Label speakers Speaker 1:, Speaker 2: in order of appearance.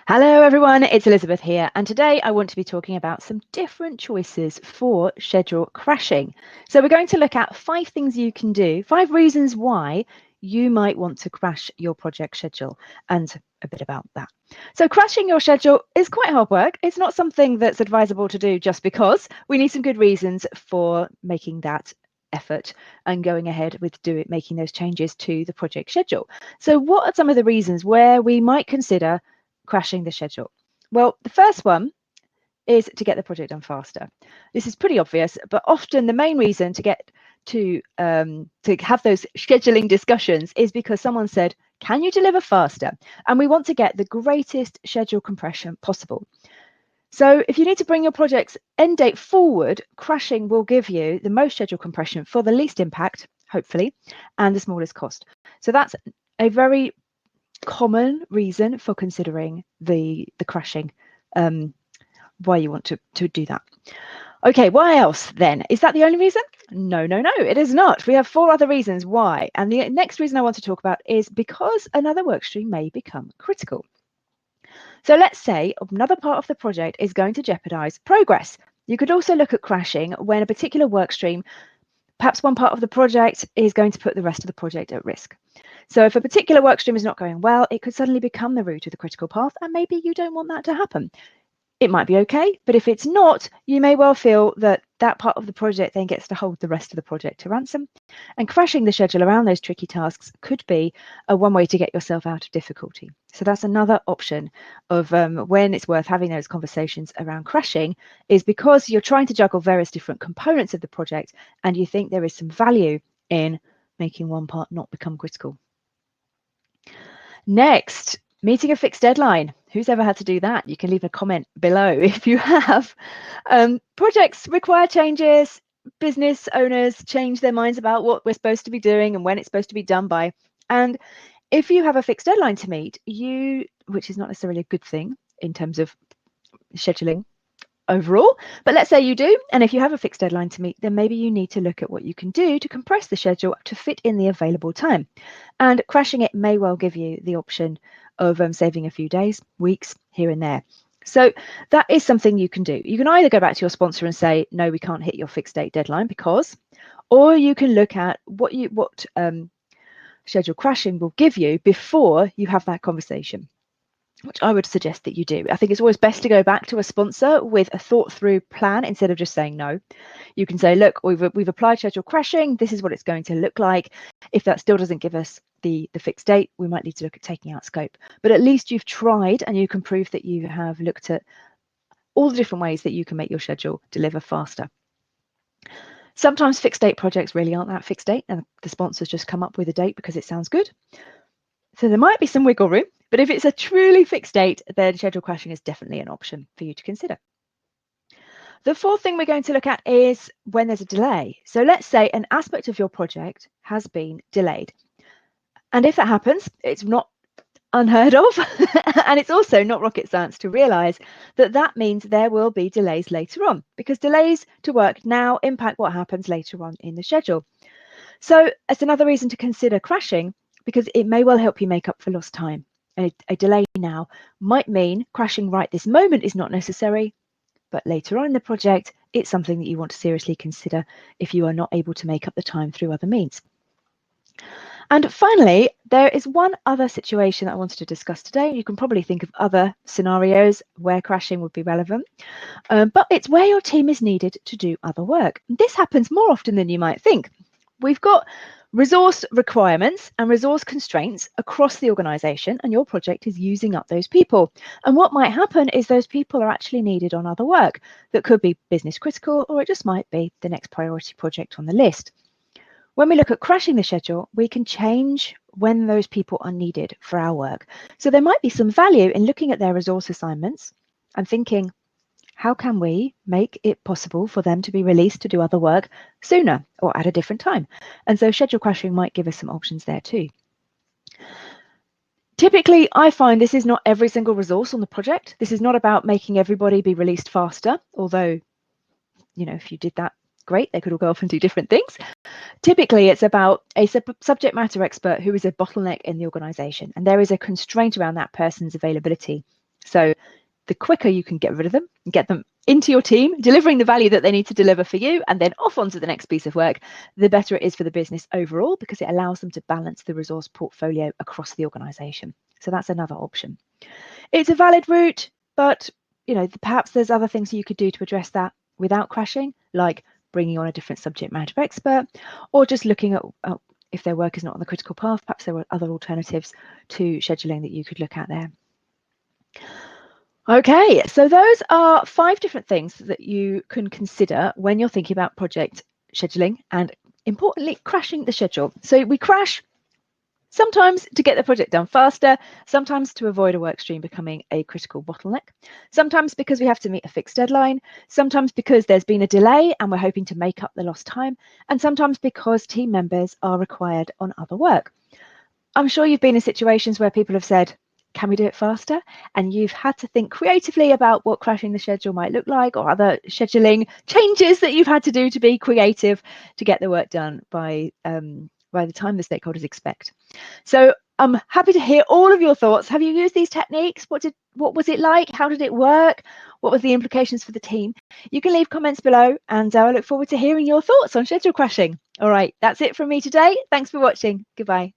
Speaker 1: Hello everyone, it's Elizabeth here, and today I want to be talking about some different choices for schedule crashing. So we're going to look at 5 things you can do, 5 reasons why you might want to crash your project schedule, and a bit about that. So crashing your schedule is quite hard work. It's not something that's advisable to do just because. We need some good reasons for making that effort and going ahead with making those changes to the project schedule. So what are some of the reasons where we might consider crashing the schedule? Well, the first one is to get the project done faster. This is pretty obvious, but often the main reason to get to have those scheduling discussions is because someone said, can you deliver faster? And we want to get the greatest schedule compression possible. So if you need to bring your project's end date forward, crashing will give you the most schedule compression for the least impact, hopefully, and the smallest cost. So that's a very common reason for considering the crashing, why you want to do that. Okay, why else then? Is that the only reason? No, it is not. We have 4 other reasons why. And the next reason I want to talk about is because another workstream may become critical. So let's say another part of the project is going to jeopardize progress. You could also look at crashing when a particular workstream, perhaps one part of the project, is going to put the rest of the project at risk. So if a particular workstream is not going well, it could suddenly become the root of the critical path, and maybe you don't want that to happen. It might be okay, but if it's not, you may well feel that that part of the project then gets to hold the rest of the project to ransom. And crashing the schedule around those tricky tasks could be one way to get yourself out of difficulty. So that's another option of when it's worth having those conversations around crashing, is because you're trying to juggle various different components of the project and you think there is some value in making one part not become critical. Next, meeting a fixed deadline. Who's ever had to do that? You can leave a comment below if you have. Projects require changes. Business owners change their minds about what we're supposed to be doing and when it's supposed to be done by. And if you have a fixed deadline to meet, which is not necessarily a good thing in terms of scheduling overall, but let's say you do, and if you have a fixed deadline to meet, then maybe you need to look at what you can do to compress the schedule to fit in the available time. And crashing it may well give you the option of saving a few days, weeks here and there. So that is something you can do. You can either go back to your sponsor and say, no, we can't hit your fixed date deadline because, or you can look at what schedule crashing will give you before you have that conversation, which I would suggest that you do. I think it's always best to go back to a sponsor with a thought through plan instead of just saying no. You can say, look, we've applied schedule crashing. This is what it's going to look like. If that still doesn't give us the fixed date, we might need to look at taking out scope. But at least you've tried and you can prove that you have looked at all the different ways that you can make your schedule deliver faster. Sometimes fixed date projects really aren't that fixed date and the sponsors just come up with a date because it sounds good. So there might be some wiggle room, but if it's a truly fixed date, then schedule crashing is definitely an option for you to consider. The 4th thing we're going to look at is when there's a delay. So let's say an aspect of your project has been delayed. And if that happens, it's not unheard of. And it's also not rocket science to realize that that means there will be delays later on, because delays to work now impact what happens later on in the schedule. So it's another reason to consider crashing, because it may well help you make up for lost time. A delay now might mean crashing right this moment is not necessary, but later on in the project, it's something that you want to seriously consider if you are not able to make up the time through other means. And finally, there is one other situation that I wanted to discuss today. You can probably think of other scenarios where crashing would be relevant, but it's where your team is needed to do other work. This happens more often than you might think. We've got resource requirements and resource constraints across the organization, and your project is using up those people. And what might happen is those people are actually needed on other work that could be business critical, or it just might be the next priority project on the list. When we look at crashing the schedule, we can change when those people are needed for our work. So there might be some value in looking at their resource assignments and thinking, how can we make it possible for them to be released to do other work sooner or at a different time? And so schedule crashing might give us some options there too. Typically, I find this is not every single resource on the project. This is not about making everybody be released faster, although, if you did that, great, they could all go off and do different things. Typically, it's about a subject matter expert who is a bottleneck in the organization, and there is a constraint around that person's availability. So the quicker you can get rid of them and get them into your team, delivering the value that they need to deliver for you, and then off onto the next piece of work, the better it is for the business overall, because it allows them to balance the resource portfolio across the organization. So that's another option. It's a valid route, but perhaps there's other things you could do to address that without crashing, like bringing on a different subject matter expert, or just looking at if their work is not on the critical path, perhaps there were other alternatives to scheduling that you could look at there. Okay, so those are 5 different things that you can consider when you're thinking about project scheduling and, importantly, crashing the schedule. So we crash sometimes to get the project done faster, sometimes to avoid a work stream becoming a critical bottleneck, sometimes because we have to meet a fixed deadline, sometimes because there's been a delay and we're hoping to make up the lost time, and sometimes because team members are required on other work. I'm sure you've been in situations where people have said, can we do it faster? And you've had to think creatively about what crashing the schedule might look like, or other scheduling changes that you've had to do to be creative to get the work done by the time the stakeholders expect. So I'm happy to hear all of your thoughts. Have you used these techniques? What was it like? How did it work? What were the implications for the team? You can leave comments below, and I look forward to hearing your thoughts on schedule crashing. All right, that's it from me today. Thanks for watching. Goodbye.